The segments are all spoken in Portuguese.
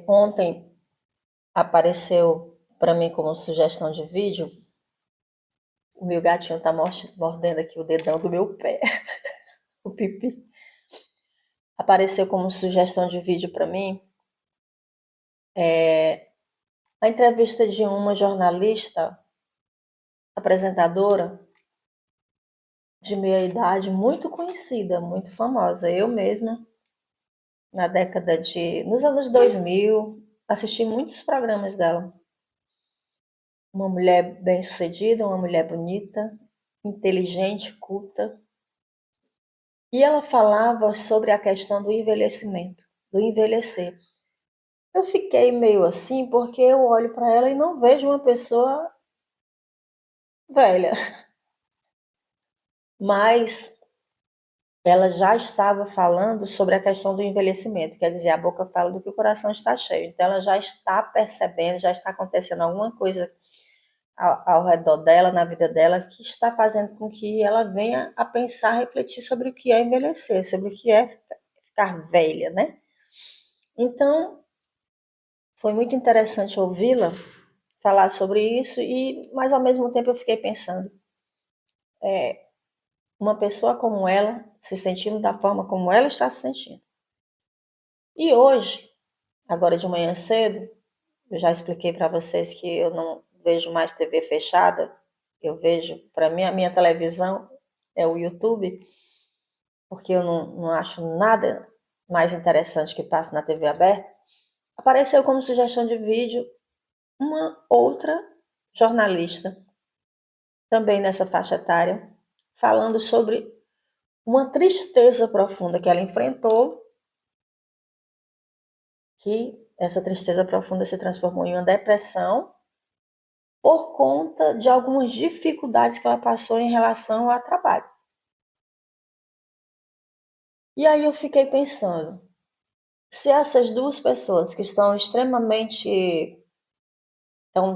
Ontem apareceu para mim como sugestão de vídeo, o meu gatinho tá mordendo aqui o dedão do meu pé, o pipi. Apareceu como sugestão de vídeo para mim a entrevista de uma jornalista, apresentadora de meia idade, muito conhecida, muito famosa. Eu mesma, nos anos 2000, assisti muitos programas dela. Uma mulher bem-sucedida, uma mulher bonita, inteligente, culta. E ela falava sobre a questão do envelhecimento, do envelhecer. Eu fiquei meio assim porque eu olho para ela e não vejo uma pessoa velha, mas ela já estava falando sobre a questão do envelhecimento, quer dizer, a boca fala do que o coração está cheio. Então ela já está percebendo, já está acontecendo alguma coisa ao redor dela, na vida dela, que está fazendo com que ela venha a pensar, refletir sobre o que é envelhecer, sobre o que é ficar velha, né? Então, foi muito interessante ouvi-la falar sobre isso, mas ao mesmo tempo eu fiquei pensando, uma pessoa como ela, se sentindo da forma como ela está se sentindo. E hoje, agora de manhã cedo, eu já expliquei para vocês que eu não vejo mais TV fechada, eu vejo, para mim, a minha televisão é o YouTube, porque eu não acho nada mais interessante que passe na TV aberta. Apareceu como sugestão de vídeo uma outra jornalista, também nessa faixa etária, falando sobre uma tristeza profunda que ela enfrentou, que essa tristeza profunda se transformou em uma depressão por conta de algumas dificuldades que ela passou em relação ao trabalho. E aí eu fiquei pensando, se essas duas pessoas que estão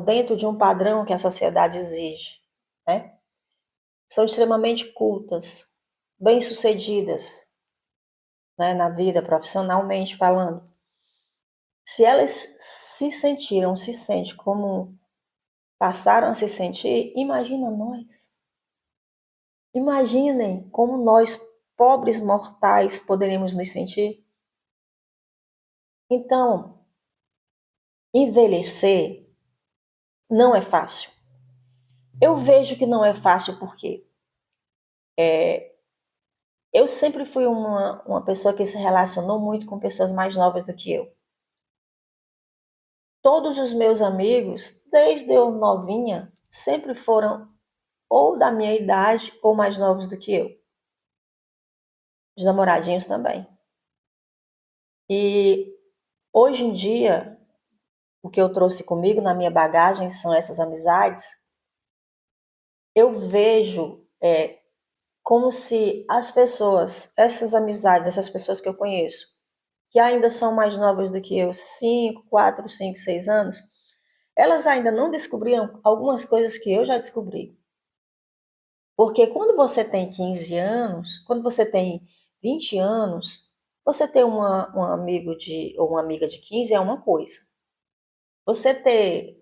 dentro de um padrão que a sociedade exige, né? São extremamente cultas, bem-sucedidas, né, na vida, profissionalmente falando. Se elas se sentem como passaram a se sentir, imagina nós. Imaginem como nós, pobres mortais, poderíamos nos sentir. Então, envelhecer não é fácil. Eu vejo que não é fácil porque eu sempre fui uma pessoa que se relacionou muito com pessoas mais novas do que eu. Todos os meus amigos, desde eu novinha, sempre foram ou da minha idade ou mais novos do que eu. Os namoradinhos também. E hoje em dia, o que eu trouxe comigo na minha bagagem são essas amizades. Eu vejo como se as pessoas, essas amizades, essas pessoas que eu conheço, que ainda são mais novas do que eu, 5, 4, 5, 6 anos, elas ainda não descobriram algumas coisas que eu já descobri. Porque quando você tem 15 anos, quando você tem 20 anos, você ter um amigo ou uma amiga de 15 é uma coisa. Você ter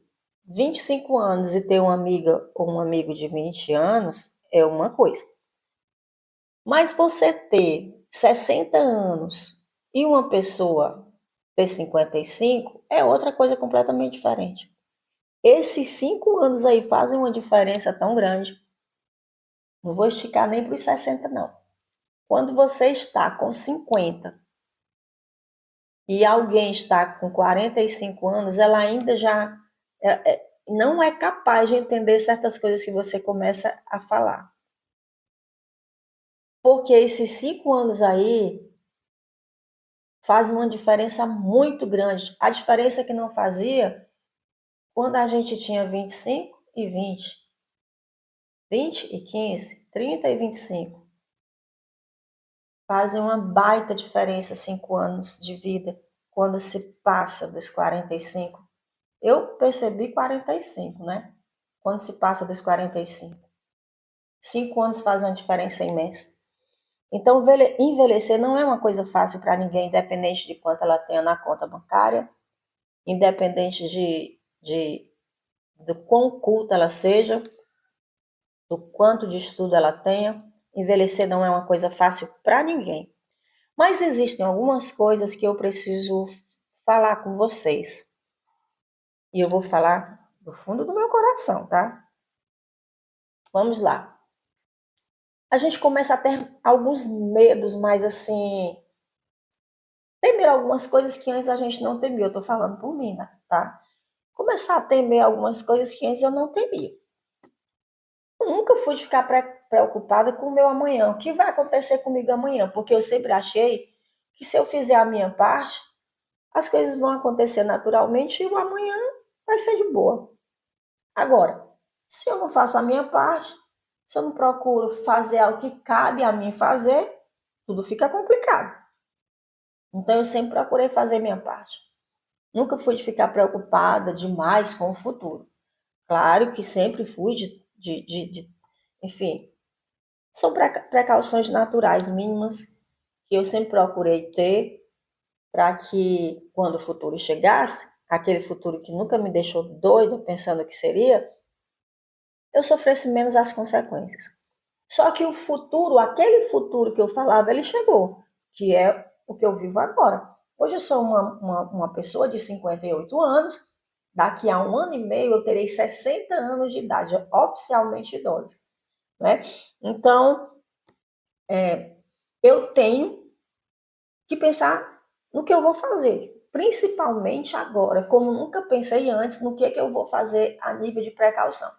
25 anos e ter uma amiga ou um amigo de 20 anos é uma coisa. Mas você ter 60 anos e uma pessoa ter 55 é outra coisa completamente diferente. Esses 5 anos aí fazem uma diferença tão grande. Não vou esticar nem para os 60, não. Quando você está com 50 e alguém está com 45 anos, ela ainda já não é capaz de entender certas coisas que você começa a falar. Porque esses 5 anos aí fazem uma diferença muito grande. A diferença que não fazia quando a gente tinha 25 e 20, 20 e 15, 30 e 25. Fazem uma baita diferença 5 anos de vida quando se passa dos 45. Eu percebi 45, né? Quando se passa dos 45. 5 anos fazem uma diferença imensa. Então, envelhecer não é uma coisa fácil para ninguém, independente de quanto ela tenha na conta bancária, independente do quão culta ela seja, do quanto de estudo ela tenha. Envelhecer não é uma coisa fácil para ninguém. Mas existem algumas coisas que eu preciso falar com vocês. E eu vou falar do fundo do meu coração, tá? Vamos lá. A gente começa a ter alguns medos, mas assim, temer algumas coisas que antes a gente não temia. Eu tô falando por mim, né? Tá? Começar a temer algumas coisas que antes eu não temia. Eu nunca fui ficar preocupada com o meu amanhã. O que vai acontecer comigo amanhã? Porque eu sempre achei que se eu fizer a minha parte, as coisas vão acontecer naturalmente e o amanhã vai ser de boa. Agora, se eu não faço a minha parte, se eu não procuro fazer o que cabe a mim fazer, tudo fica complicado. Então, eu sempre procurei fazer minha parte. Nunca fui de ficar preocupada demais com o futuro. Claro que sempre fui enfim, são precauções naturais mínimas que eu sempre procurei ter para que, quando o futuro chegasse, aquele futuro que nunca me deixou doida pensando o que seria, eu sofresse menos as consequências. Só que o futuro, aquele futuro que eu falava, ele chegou, que é o que eu vivo agora. Hoje eu sou uma pessoa de 58 anos, daqui a 1 ano e meio eu terei 60 anos de idade, oficialmente idosa. Né? Então, eu tenho que pensar no que eu vou fazer, principalmente agora, como nunca pensei antes, no que é que eu vou fazer a nível de precaução.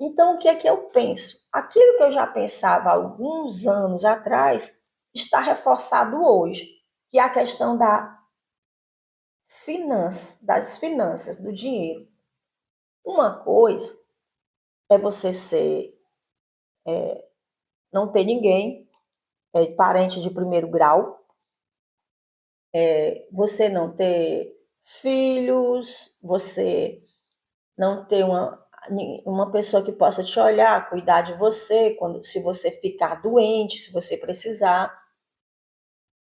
Então, o que é que eu penso? Aquilo que eu já pensava há alguns anos atrás está reforçado hoje, que é a questão das finanças, do dinheiro. Uma coisa é você não ter ninguém, parente de primeiro grau, você não ter filhos, você não ter uma pessoa que possa te olhar, cuidar de você, se você ficar doente, se você precisar,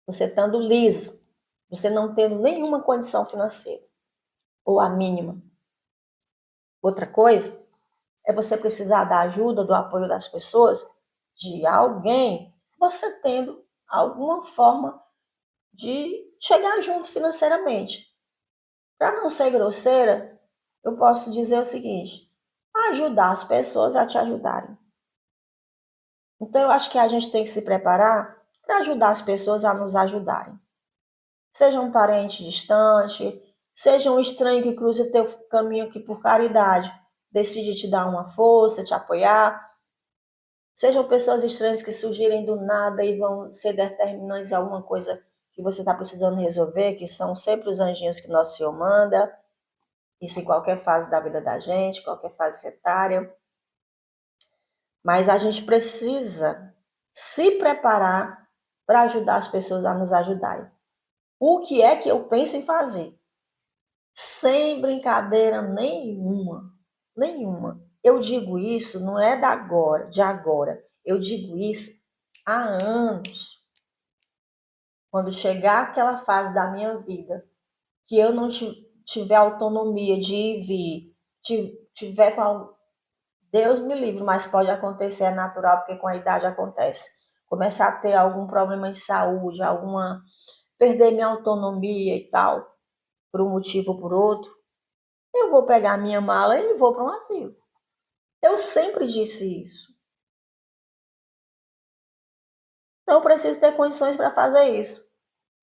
você estando liso, você não tendo nenhuma condição financeira, ou a mínima. Outra coisa é você precisar da ajuda, do apoio das pessoas, de alguém, você tendo alguma forma de chegar junto financeiramente. Para não ser grosseira, eu posso dizer o seguinte: ajudar as pessoas a te ajudarem. Então, eu acho que a gente tem que se preparar para ajudar as pessoas a nos ajudarem. Seja um parente distante, seja um estranho que cruze teu caminho aqui por caridade, decide te dar uma força, te apoiar. Sejam pessoas estranhas que surgirem do nada e vão ser determinantes em alguma coisa que você está precisando resolver, que são sempre os anjinhos que nosso Senhor manda. Isso em qualquer fase da vida da gente, qualquer fase etária. Mas a gente precisa se preparar para ajudar as pessoas a nos ajudarem. O que é que eu penso em fazer? Sem brincadeira nenhuma. Eu digo isso não é de agora. Eu digo isso há anos. Quando chegar aquela fase da minha vida que eu não tiver autonomia de ir e vir, tiver com Deus me livre, mas pode acontecer, é natural, porque com a idade acontece. Começar a ter algum problema de saúde, perder minha autonomia e tal, por um motivo ou por outro, eu vou pegar minha mala e vou para um asilo. Eu sempre disse isso. Então, eu preciso ter condições para fazer isso.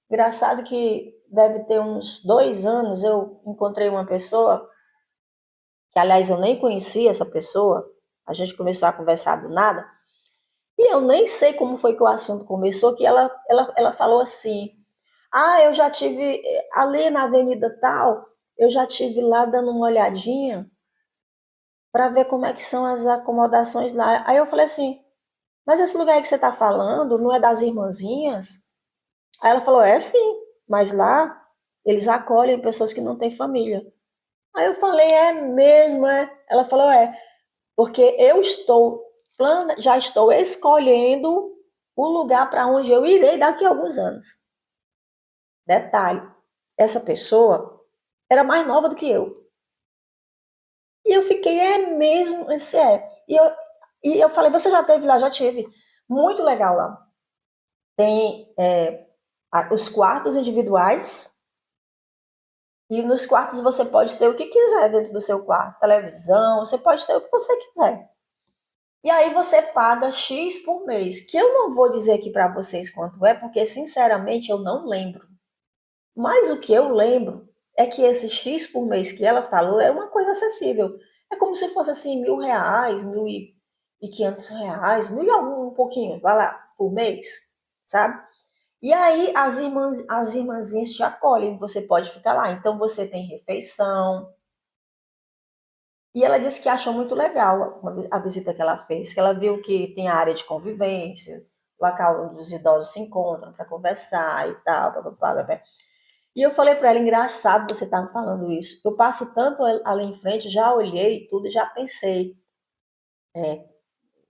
Engraçado que deve ter uns 2 anos, eu encontrei uma pessoa, que aliás eu nem conhecia essa pessoa, a gente começou a conversar do nada, e eu nem sei como foi que o assunto começou, que ela falou assim: eu já tive ali na avenida tal, eu já tive lá dando uma olhadinha para ver como é que são as acomodações lá. Aí eu falei assim: mas esse lugar aí que você está falando não é das irmãzinhas? Aí ela falou: é sim, mas lá eles acolhem pessoas que não têm família. Aí eu falei: é mesmo, é? Ela falou: é, porque eu já estou escolhendo o lugar para onde eu irei daqui a alguns anos. Detalhe, essa pessoa era mais nova do que eu. E eu fiquei, é mesmo, esse é. E eu falei, você já esteve lá? Já tive. Muito legal lá. Tem os quartos individuais, e nos quartos você pode ter o que quiser dentro do seu quarto. Televisão, você pode ter o que você quiser. E aí você paga X por mês, que eu não vou dizer aqui para vocês quanto é, porque sinceramente eu não lembro. Mas o que eu lembro é que esse X por mês que ela falou é uma coisa acessível. É como se fosse assim, R$ 1.000, R$ 1.500, mil e algum um pouquinho, vai lá, por mês, sabe? E aí as irmãzinhas te acolhem, você pode ficar lá. Então você tem refeição. E ela disse que achou muito legal a visita que ela fez, que ela viu que tem a área de convivência, local onde os idosos se encontram para conversar e tal, blá. E eu falei para ela, engraçado você estar me falando isso. Eu passo tanto ali em frente, já olhei tudo, já pensei,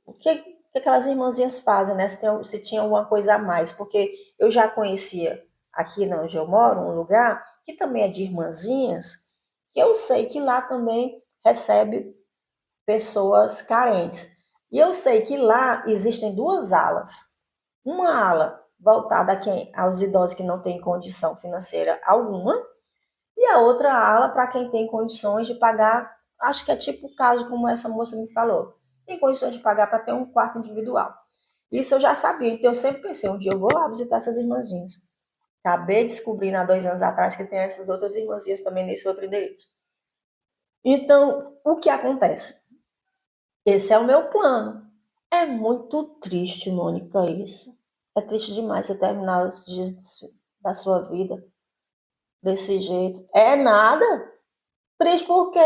o que aquelas irmãzinhas fazem, né? Se tinha alguma coisa a mais, porque eu já conhecia aqui onde eu moro, um lugar que também é de irmãzinhas, que eu sei que lá também recebe pessoas carentes. E eu sei que lá existem duas alas. Uma ala voltada aos idosos que não têm condição financeira alguma, e a outra ala para quem tem condições de pagar, acho que é tipo o caso como essa moça me falou, tem condições de pagar para ter um quarto individual. Isso eu já sabia, então eu sempre pensei, um dia eu vou lá visitar essas irmãzinhas. Acabei descobrindo há 2 anos atrás que tem essas outras irmãzinhas também nesse outro endereço. Então, o que acontece? Esse é o meu plano. É muito triste, Mônica, isso. É triste demais você terminar os dias da sua vida desse jeito. É nada. Triste porque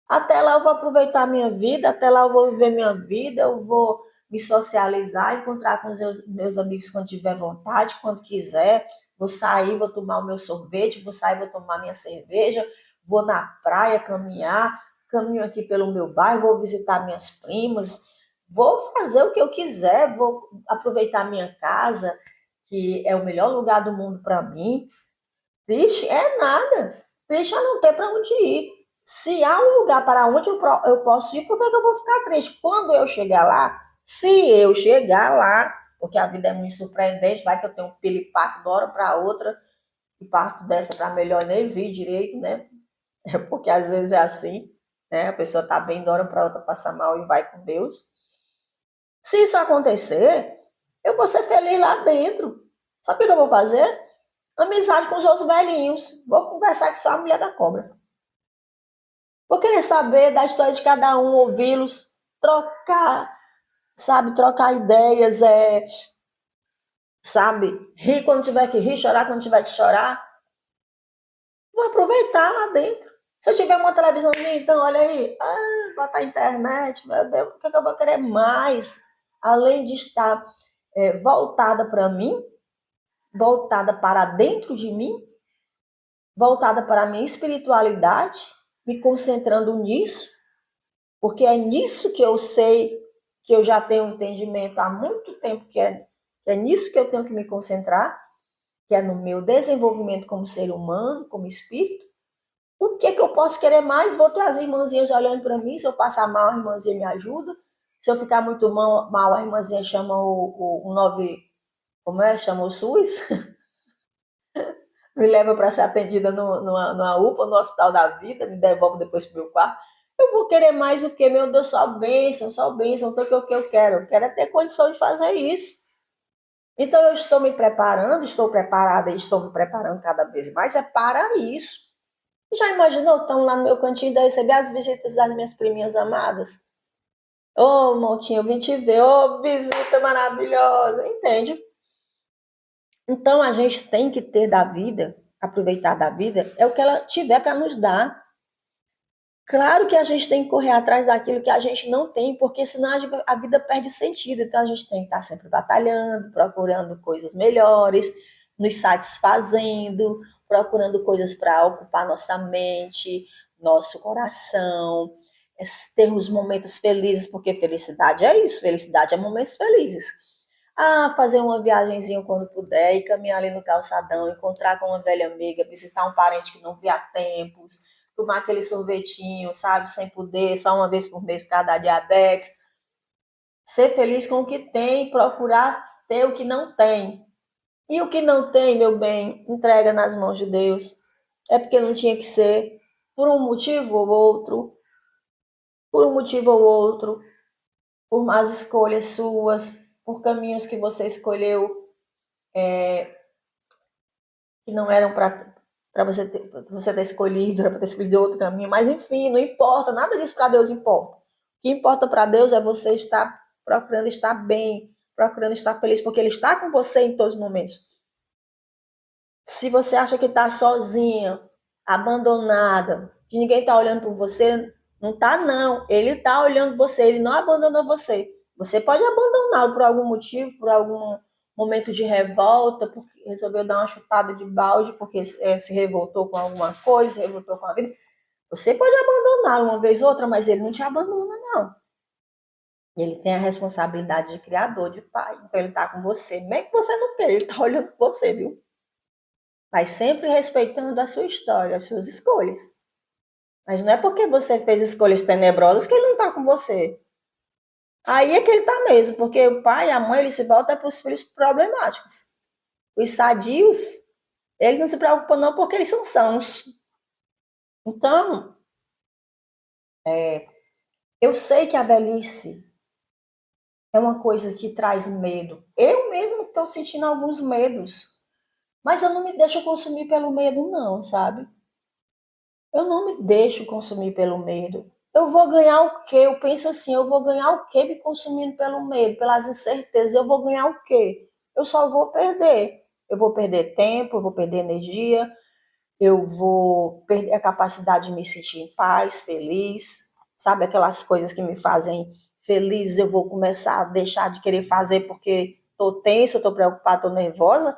até lá eu vou aproveitar a minha vida, até lá eu vou viver minha vida, eu vou me socializar, encontrar com os meus amigos quando tiver vontade, quando quiser. Vou sair, vou tomar o meu sorvete, vou sair, vou tomar minha cerveja, vou na praia caminhar, caminho aqui pelo meu bairro, vou visitar minhas primas, vou fazer o que eu quiser, vou aproveitar minha casa, que é o melhor lugar do mundo para mim. Triste é nada. Triste é não ter para onde ir. Se há um lugar para onde eu posso ir, por que eu vou ficar triste? Quando eu chegar lá, se eu chegar lá, porque a vida é muito surpreendente, vai que eu tenho um pilipaque de uma hora para outra, e parto dessa para melhor nem vir direito, né? É porque às vezes é assim, né? A pessoa está bem de uma hora para outra, passa mal e vai com Deus. Se isso acontecer, eu vou ser feliz lá dentro. Sabe o que eu vou fazer? Amizade com os outros velhinhos. Vou conversar com só a mulher da cobra. Vou querer saber da história de cada um, ouvi-los, trocar, sabe, trocar ideias, sabe, rir quando tiver que rir, chorar quando tiver que chorar. Vou aproveitar lá dentro. Se eu tiver uma televisãozinha, então, olha aí, botar a internet, meu Deus, o que eu vou querer mais? Além de estar voltada para mim, voltada para dentro de mim, voltada para a minha espiritualidade, me concentrando nisso, porque é nisso que eu sei, que eu já tenho um entendimento há muito tempo, que é nisso que eu tenho que me concentrar, que é no meu desenvolvimento como ser humano, como espírito. O que eu posso querer mais? Vou ter as irmãzinhas olhando para mim, se eu passar mal, a irmãzinha me ajuda, se eu ficar muito mal, a irmãzinha chama o 9, como é? Chama o SUS, me leva para ser atendida numa UPA, no Hospital da Vida, me devolve depois para o meu quarto. Eu vou querer mais o quê? Meu Deus, só bênção, então o que eu quero? Eu quero é ter condição de fazer isso. Então eu estou me preparando, estou preparada e estou me preparando cada vez mais, é para isso. Já imaginou, estão lá no meu cantinho de receber as visitas das minhas priminhas amadas? Ô, Montinho, eu vim te ver, ô, visita maravilhosa, entende? Então a gente tem que ter da vida, aproveitar da vida, é o que ela tiver para nos dar. Claro que a gente tem que correr atrás daquilo que a gente não tem, porque senão a vida perde sentido. Então a gente tem que estar sempre batalhando, procurando coisas melhores, nos satisfazendo, procurando coisas para ocupar nossa mente, nosso coração, ter os momentos felizes, porque felicidade é isso, felicidade é momentos felizes. fazer uma viagenzinha quando puder, ir caminhar ali no calçadão, encontrar com uma velha amiga, visitar um parente que não via há tempos, tomar aquele sorvetinho, sabe, sem poder, só uma vez por mês por causa da diabetes. Ser feliz com o que tem, procurar ter o que não tem. E o que não tem, meu bem, entrega nas mãos de Deus. É porque não tinha que ser, por um motivo ou outro, por um motivo ou outro, por más escolhas suas, por caminhos que você escolheu que não eram para você ter escolhido, era para ter escolhido outro caminho, mas enfim, não importa, nada disso para Deus importa. O que importa para Deus é você estar procurando estar bem, procurando estar feliz, porque Ele está com você em todos os momentos. Se você acha que está sozinha, abandonada, que ninguém está olhando por você, não está não. Ele está olhando você, ele não abandonou você. Você pode abandoná-lo por algum motivo, por algum momento de revolta, porque resolveu dar uma chutada de balde, porque se revoltou com alguma coisa, se revoltou com a vida. Você pode abandoná-lo uma vez ou outra, mas ele não te abandona, não. Ele tem a responsabilidade de criador, de pai. Então ele está com você. Mesmo que você não queira, ele está olhando por você, viu? Mas sempre respeitando a sua história, as suas escolhas. Mas não é porque você fez escolhas tenebrosas que ele não está com você. Aí é que ele está mesmo, porque o pai e a mãe, eles se voltam para os filhos problemáticos. Os sadios, eles não se preocupam não porque eles são sãos. Então, eu sei que a velhice é uma coisa que traz medo. Eu mesmo estou sentindo alguns medos. Mas eu não me deixo consumir pelo medo não, sabe? Eu não me deixo consumir pelo medo. Eu vou ganhar o quê? Eu penso assim, eu vou ganhar o quê me consumindo pelo medo, pelas incertezas? Eu vou ganhar o quê? Eu só vou perder. Eu vou perder tempo, eu vou perder energia, eu vou perder a capacidade de me sentir em paz, feliz. Sabe aquelas coisas que me fazem feliz, eu vou começar a deixar de querer fazer porque estou tensa, estou preocupada, estou nervosa.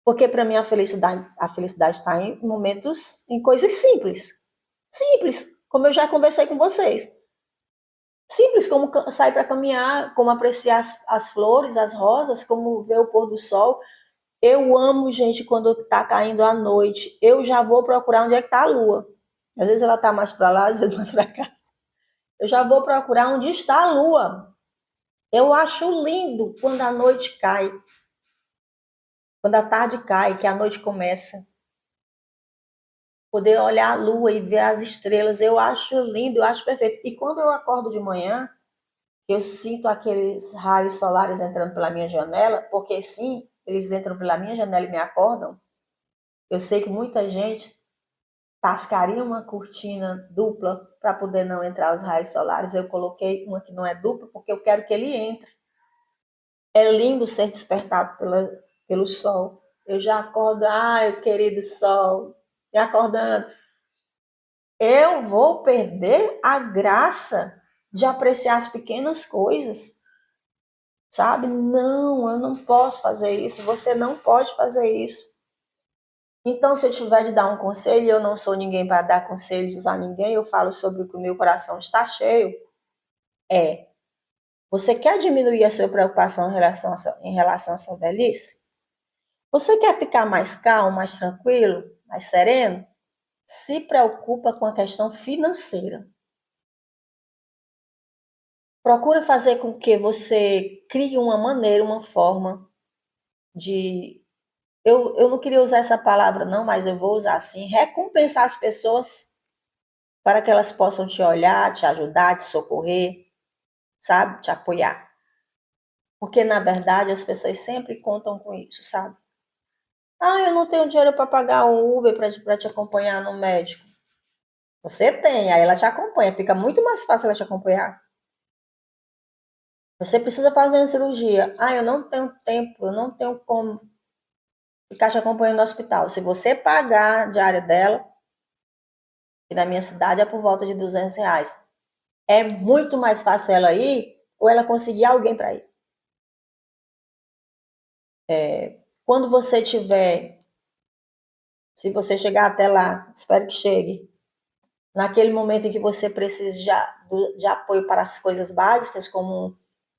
Porque para mim a felicidade está em momentos, em coisas simples. Simples, como eu já conversei com vocês. Simples, como sair para caminhar, como apreciar as flores, as rosas, como ver o pôr do sol. Eu amo, gente, quando está caindo a noite. Eu já vou procurar onde é que está a lua. Às vezes ela está mais para lá, às vezes mais para cá. Eu já vou procurar onde está a lua. Eu acho lindo quando a noite cai, quando a tarde cai, que a noite começa. Poder olhar a lua e ver as estrelas, eu acho lindo, eu acho perfeito. E quando eu acordo de manhã, eu sinto aqueles raios solares entrando pela minha janela, porque sim, eles entram pela minha janela e me acordam. Eu sei que muita gente tascaria uma cortina dupla para poder não entrar os raios solares. Eu coloquei uma que não é dupla porque eu quero que ele entre. É lindo ser despertado pelo sol. Eu já acordo, ai, querido sol, me acordando. Eu vou perder a graça de apreciar as pequenas coisas, sabe? Não, eu não posso fazer isso, você não pode fazer isso. Então, se eu tiver de dar um conselho, eu não sou ninguém para dar conselhos a ninguém, eu falo sobre o que o meu coração está cheio, você quer diminuir a sua preocupação em relação à sua velhice? Você quer ficar mais calmo, mais tranquilo, mais sereno? Se preocupa com a questão financeira. Procura fazer com que você crie uma maneira, uma forma de. Eu não queria usar essa palavra, não, mas eu vou usar assim: recompensar as pessoas para que elas possam te olhar, te ajudar, te socorrer, sabe? Te apoiar. Porque, na verdade, as pessoas sempre contam com isso, sabe? Eu não tenho dinheiro para pagar um Uber para te acompanhar no médico. Você tem, aí ela te acompanha, fica muito mais fácil ela te acompanhar. Você precisa fazer uma cirurgia. Eu não tenho tempo, eu não tenho como ficar te acompanhando no hospital. Se você pagar a diária dela, que na minha cidade é por volta de R$ 200, é muito mais fácil ela ir ou ela conseguir alguém para ir. Quando você tiver, se você chegar até lá, espero que chegue, naquele momento em que você precisa de apoio para as coisas básicas, como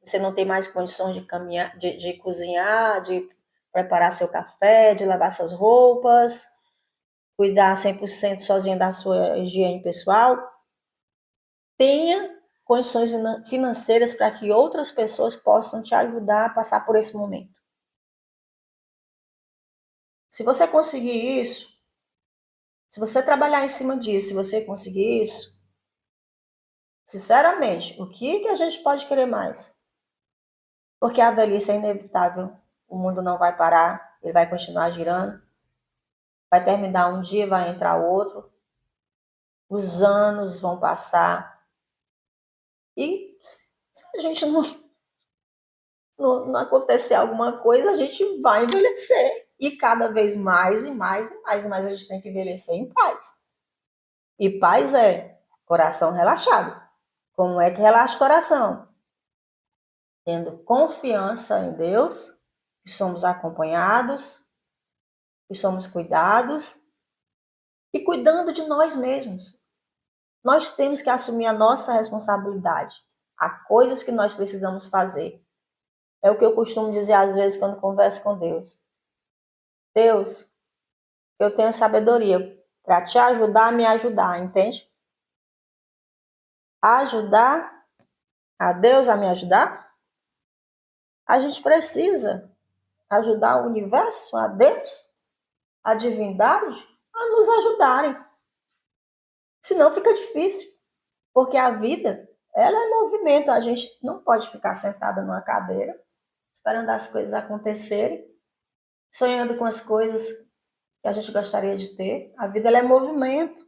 você não tem mais condições de caminhar, de cozinhar, de preparar seu café, de lavar suas roupas, cuidar 100% sozinha da sua higiene pessoal. Tenha condições financeiras para que outras pessoas possam te ajudar a passar por esse momento. Se você conseguir isso, se você trabalhar em cima disso, se você conseguir isso, sinceramente, o que a gente pode querer mais? Porque a velhice é inevitável, o mundo não vai parar, ele vai continuar girando, vai terminar um dia, vai entrar outro, os anos vão passar, e se a gente não acontecer alguma coisa, a gente vai envelhecer. E cada vez mais e mais e mais e mais a gente tem que envelhecer em paz. E paz é coração relaxado. Como é que relaxa o coração? Tendo confiança em Deus, que somos acompanhados, que somos cuidados e cuidando de nós mesmos. Nós temos que assumir a nossa responsabilidade. Há coisas que nós precisamos fazer. É o que eu costumo dizer às vezes quando converso com Deus. Deus, eu tenho sabedoria para te ajudar a me ajudar, entende? Ajudar a Deus a me ajudar? A gente precisa ajudar o universo, a Deus, a divindade, a nos ajudarem. Senão fica difícil, porque a vida, ela é movimento. A gente não pode ficar sentada numa cadeira, esperando as coisas acontecerem, sonhando com as coisas que a gente gostaria de ter. A vida, ela é movimento.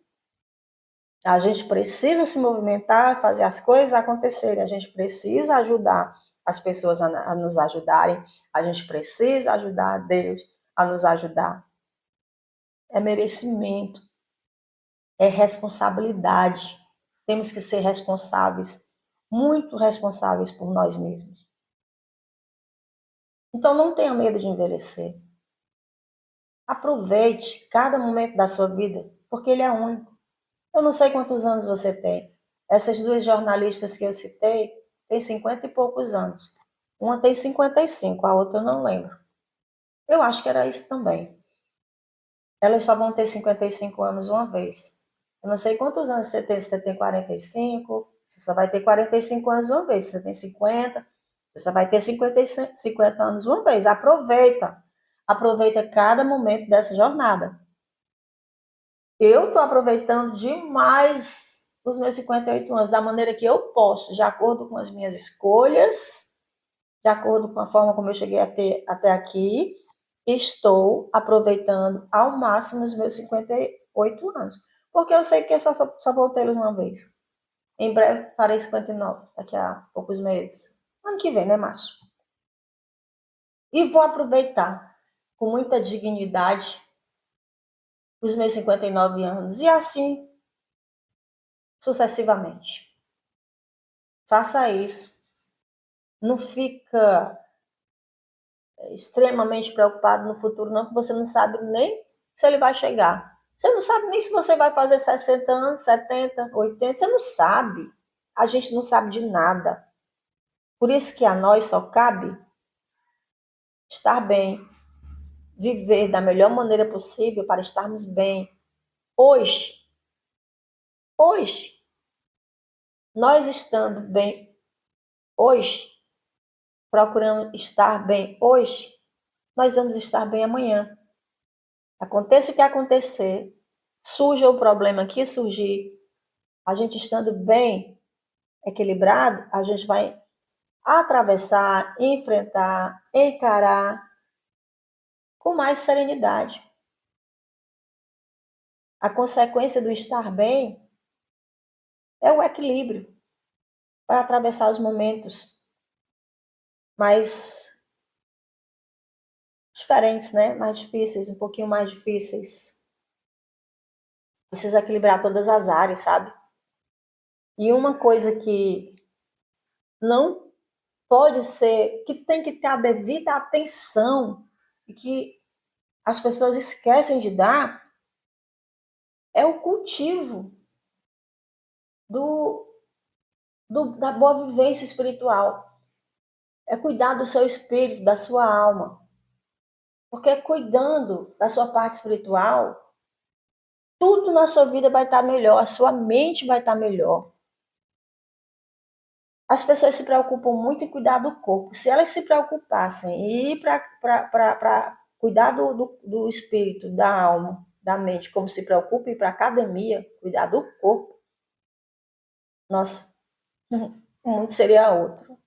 A gente precisa se movimentar, fazer as coisas acontecerem. A gente precisa ajudar as pessoas a nos ajudarem. A gente precisa ajudar a Deus a nos ajudar. É merecimento, é responsabilidade. Temos que ser responsáveis, muito responsáveis por nós mesmos. Então não tenha medo de envelhecer. Aproveite cada momento da sua vida, porque ele é único. Eu não sei quantos anos você tem. Essas duas jornalistas que eu citei têm 50 e poucos anos. Uma tem 55, a outra eu não lembro. Eu acho que era isso também. Elas só vão ter 55 anos uma vez. Eu não sei quantos anos você tem 45, você só vai ter 45 anos uma vez. Se você tem 50, você só vai ter 50 anos uma vez. Aproveita. Aproveita cada momento dessa jornada. Eu estou aproveitando demais os meus 58 anos, da maneira que eu posso, de acordo com as minhas escolhas, de acordo com a forma como eu cheguei até aqui, estou aproveitando ao máximo os meus 58 anos. Porque eu sei que eu só vou tê-los uma vez. Em breve farei 59, daqui a poucos meses. Ano que vem, né, Márcio? E vou aproveitar com muita dignidade os meus 59 anos. E assim sucessivamente. Faça isso. Não fica extremamente preocupado no futuro, não, que você não sabe nem se ele vai chegar. Você não sabe nem se você vai fazer 60 anos, 70, 80, você não sabe. A gente não sabe de nada. Por isso que a nós só cabe estar bem, viver da melhor maneira possível para estarmos bem. Hoje, hoje, nós estando bem hoje, procurando estar bem hoje, nós vamos estar bem amanhã. Aconteça o que acontecer, surja o problema que surgir, a gente estando bem equilibrado, a gente vai atravessar, enfrentar, encarar com mais serenidade. A consequência do estar bem é o equilíbrio para atravessar os momentos mais diferentes, né? Mais difíceis, um pouquinho mais difíceis. Precisa equilibrar todas as áreas, sabe? E uma coisa que não pode ser, que tem que ter a devida atenção e que as pessoas esquecem de dar, é o cultivo da boa vivência espiritual. é cuidar do seu espírito, da sua alma. Porque cuidando da sua parte espiritual, tudo na sua vida vai estar melhor, a sua mente vai estar melhor. As pessoas se preocupam muito em cuidar do corpo. Se elas se preocupassem em ir para cuidar do espírito, da alma, da mente, como se preocupa em ir para a academia, cuidar do corpo, nossa, o mundo seria outro.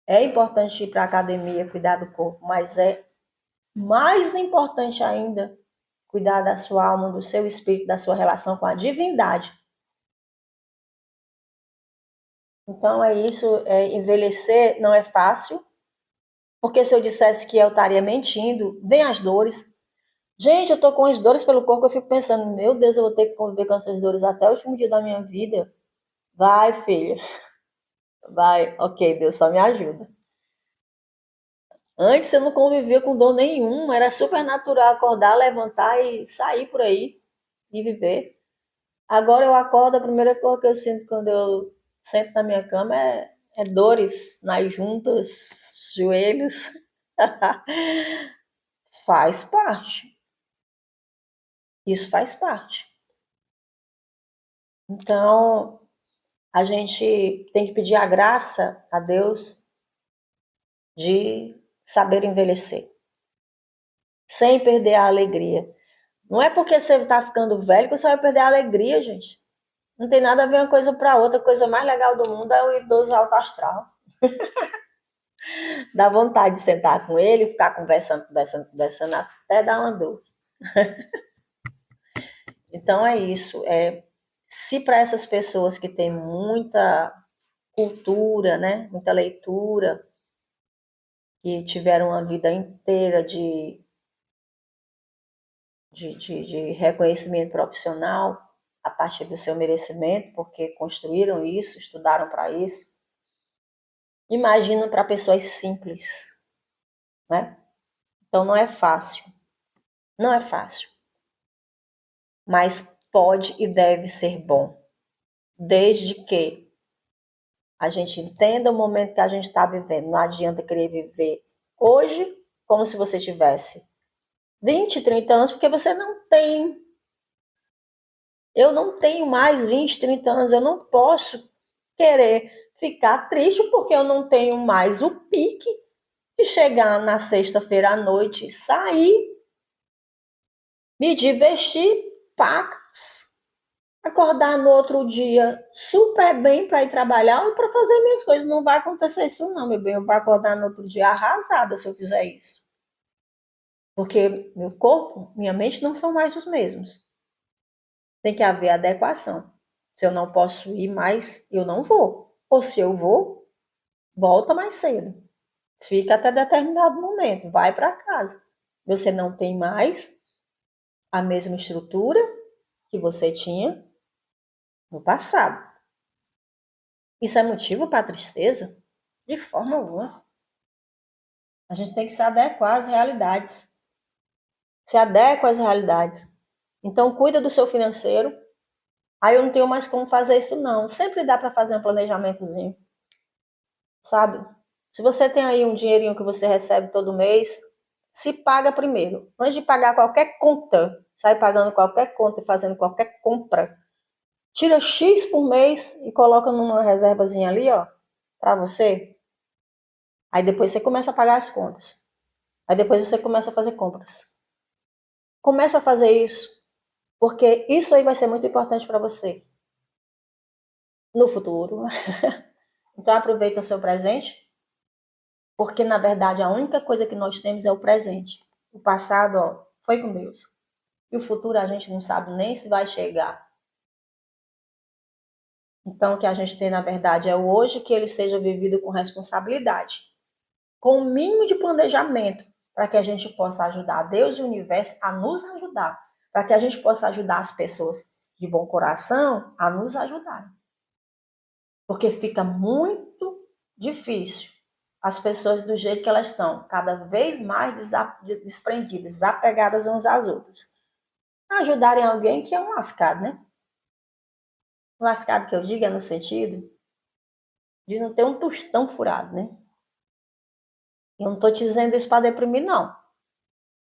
É importante ir para a academia, cuidar do corpo, mas é mais importante ainda cuidar da sua alma, do seu espírito, da sua relação com a divindade. Então é isso, envelhecer não é fácil, porque se eu dissesse que eu estaria mentindo, vem as dores. Gente, eu tô com as dores pelo corpo, eu fico pensando, meu Deus, eu vou ter que conviver com essas dores até o último dia da minha vida. Vai, filha, vai. Ok, Deus só me ajuda. Antes eu não convivia com dor nenhuma, era super natural acordar, levantar e sair por aí e viver. Agora eu acordo, a primeira coisa que eu sinto quando eu sento na minha cama é dores nas juntas, joelhos. Faz parte. Isso faz parte. Então, a gente tem que pedir a graça a Deus de saber envelhecer, sem perder a alegria. Não é porque você está ficando velho que você vai perder a alegria, gente. Não tem nada a ver uma coisa para outra. A coisa mais legal do mundo é o idoso alto astral. Dá vontade de sentar com ele e ficar conversando, conversando, conversando até dar uma dor. Então é isso. Se para essas pessoas que têm muita cultura, né, muita leitura, que tiveram uma vida inteira de reconhecimento profissional a partir do seu merecimento, porque construíram isso, estudaram para isso. Imagina para pessoas simples, né? Então não é fácil, não é fácil, mas pode e deve ser bom, desde que a gente entenda o momento que a gente está vivendo. Não adianta querer viver hoje como se você tivesse 20, 30 anos, porque você não tem. Eu não tenho mais 20, 30 anos, eu não posso querer ficar triste porque eu não tenho mais o pique de chegar na sexta-feira à noite, sair, me divertir, pacas, acordar no outro dia super bem para ir trabalhar ou para fazer minhas coisas. Não vai acontecer isso não, meu bem. Eu vou acordar no outro dia arrasada se eu fizer isso. Porque meu corpo, minha mente não são mais os mesmos. Tem que haver adequação. Se eu não posso ir mais, eu não vou. Ou se eu vou, volta mais cedo. Fica até determinado momento, vai para casa. Você não tem mais a mesma estrutura que você tinha no passado. Isso é motivo para tristeza? De forma alguma. A gente tem que se adequar às realidades. Se adequa às realidades. Então, cuida do seu financeiro. Aí eu não tenho mais como fazer isso, não. Sempre dá para fazer um planejamentozinho, sabe? Se você tem aí um dinheirinho que você recebe todo mês, se paga primeiro. Antes de pagar qualquer conta, sai pagando qualquer conta e fazendo qualquer compra, tira X por mês e coloca numa reservazinha ali, ó, para você. Aí depois você começa a pagar as contas. Aí depois você começa a fazer compras. Começa a fazer isso, porque isso aí vai ser muito importante para você no futuro. Então aproveita o seu presente, porque na verdade a única coisa que nós temos é o presente. O passado, ó, foi com Deus. E o futuro a gente não sabe nem se vai chegar. Então, o que a gente tem, na verdade, é o hoje, que ele seja vivido com responsabilidade, com o mínimo de planejamento, para que a gente possa ajudar Deus e o universo a nos ajudar, para que a gente possa ajudar as pessoas de bom coração a nos ajudar. Porque fica muito difícil as pessoas do jeito que elas estão, cada vez mais desprendidas, desapegadas umas às outras, ajudarem alguém que é um lascado, né? O lascado que eu digo é no sentido de não ter um tostão furado, né? Eu não estou te dizendo isso para deprimir, não.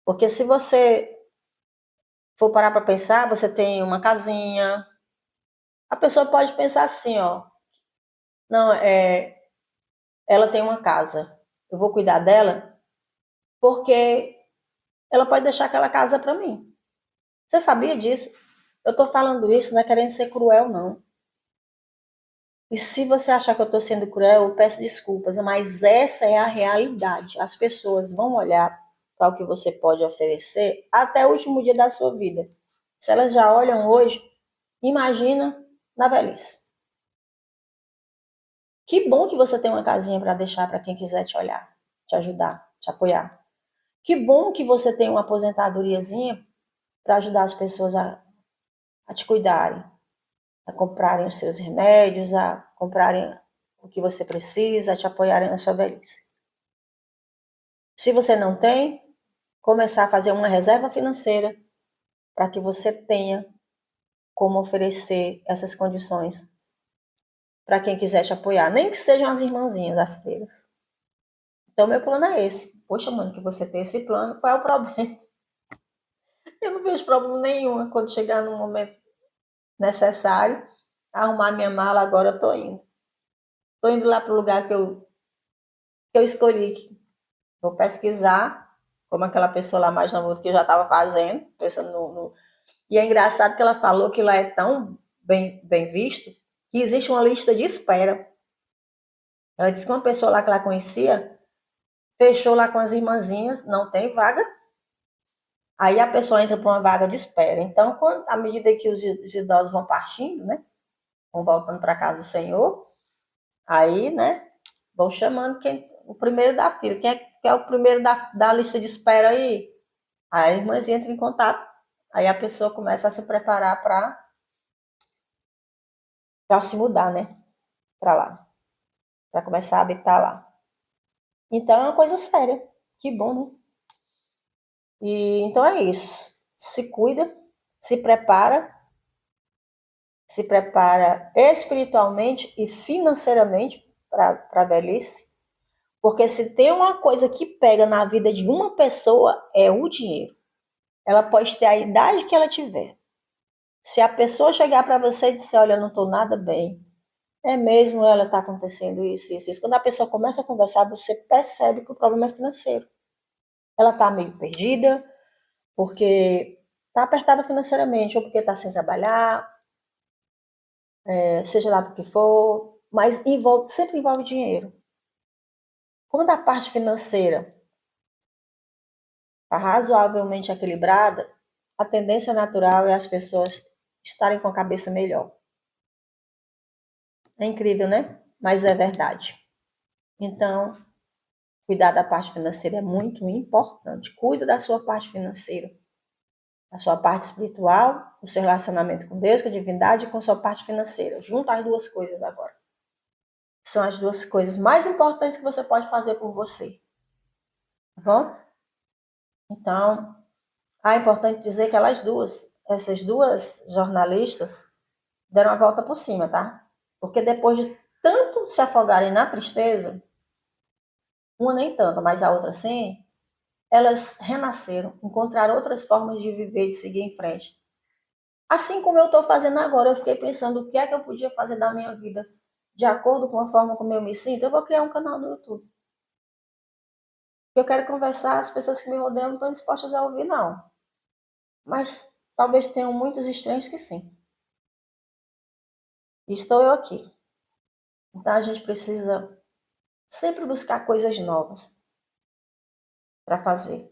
Porque se você for parar para pensar, você tem uma casinha, a pessoa pode pensar assim, ó, não, ela tem uma casa, eu vou cuidar dela, porque ela pode deixar aquela casa para mim. Você sabia disso? Eu tô falando isso, não é querendo ser cruel, não. E se você achar que eu tô sendo cruel, eu peço desculpas, mas essa é a realidade. As pessoas vão olhar para o que você pode oferecer até o último dia da sua vida. Se elas já olham hoje, imagina na velhice. Que bom que você tem uma casinha para deixar para quem quiser te olhar, te ajudar, te apoiar. Que bom que você tem uma aposentadoriazinha para ajudar as pessoas a te cuidarem, a comprarem os seus remédios, a comprarem o que você precisa, a te apoiarem na sua velhice. Se você não tem, começar a fazer uma reserva financeira para que você tenha como oferecer essas condições para quem quiser te apoiar, nem que sejam as irmãzinhas das feiras. Então, meu plano é esse. Poxa, mano, que você tem esse plano, qual é o problema? Eu não vejo problema nenhum quando chegar no momento necessário, arrumar minha mala, agora eu tô indo. Tô indo lá pro lugar que eu escolhi. Vou pesquisar, como aquela pessoa lá mais nova que eu já estava fazendo, pensando no. E é engraçado que ela falou que lá é tão bem visto que existe uma lista de espera. Ela disse que uma pessoa lá que ela conhecia fechou lá com as irmãzinhas, não tem vaga. Aí a pessoa entra para uma vaga de espera. Então, à medida que os idosos vão partindo, né, vão voltando para casa do Senhor, aí, né, vão chamando o primeiro da fila. Quem é o primeiro da lista de espera aí? Aí a irmãzinha entra em contato. Aí a pessoa começa a se preparar para se mudar, né, para lá, para começar a habitar lá. Então é uma coisa séria. Que bom, né? E então é isso. Se cuida, se prepara espiritualmente e financeiramente para a velhice, porque se tem uma coisa que pega na vida de uma pessoa é o dinheiro. Ela pode ter a idade que ela tiver. Se a pessoa chegar para você e disser, olha, eu não estou nada bem, é mesmo, ela está acontecendo isso, isso, isso. Quando a pessoa começa a conversar, você percebe que o problema é financeiro. Ela está meio perdida, porque está apertada financeiramente, ou porque está sem trabalhar, seja lá por que for, mas sempre envolve dinheiro. Quando a parte financeira está razoavelmente equilibrada, a tendência natural é as pessoas estarem com a cabeça melhor. É incrível, né? Mas é verdade. Então, cuidar da parte financeira é muito importante. Cuida da sua parte financeira, da sua parte espiritual, do seu relacionamento com Deus, com a divindade e com a sua parte financeira. Junta as duas coisas agora. São as duas coisas mais importantes que você pode fazer por você. Tá bom? Então, é importante dizer que essas duas jornalistas, deram a volta por cima, tá? Porque depois de tanto se afogarem na tristeza, uma nem tanto, mas a outra sim, elas renasceram, encontraram outras formas de viver e de seguir em frente. Assim como eu estou fazendo agora, eu fiquei pensando o que é que eu podia fazer da minha vida de acordo com a forma como eu me sinto. Eu vou criar um canal no YouTube. Eu quero conversar, as pessoas que me rodeiam não estão dispostas a ouvir, não. Mas talvez tenham muitos estranhos que sim. E estou eu aqui. Então a gente precisa sempre buscar coisas novas para fazer.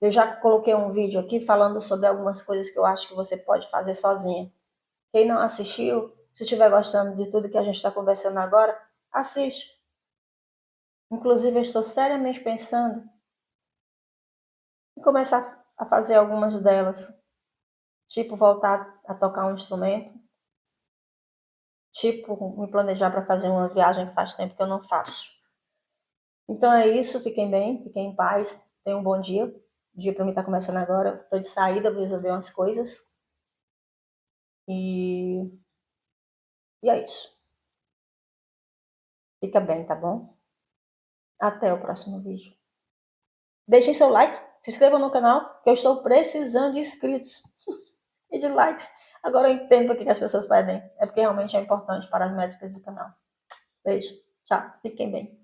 Eu já coloquei um vídeo aqui falando sobre algumas coisas que eu acho que você pode fazer sozinha. Quem não assistiu, se estiver gostando de tudo que a gente está conversando agora, assiste. Inclusive, eu estou seriamente pensando em começar a fazer algumas delas. Tipo, voltar a tocar um instrumento. Tipo, me planejar para fazer uma viagem que faz tempo que eu não faço. Então é isso, fiquem bem, fiquem em paz, tenham um bom dia. O dia para mim está começando agora, estou de saída, vou resolver umas coisas. E é isso. Fica bem, tá bom? Até o próximo vídeo. Deixem seu like, se inscrevam no canal, que eu estou precisando de inscritos e de likes. Agora eu entendo por que as pessoas pedem. É porque realmente é importante para as métricas do canal. Beijo. Tchau. Fiquem bem.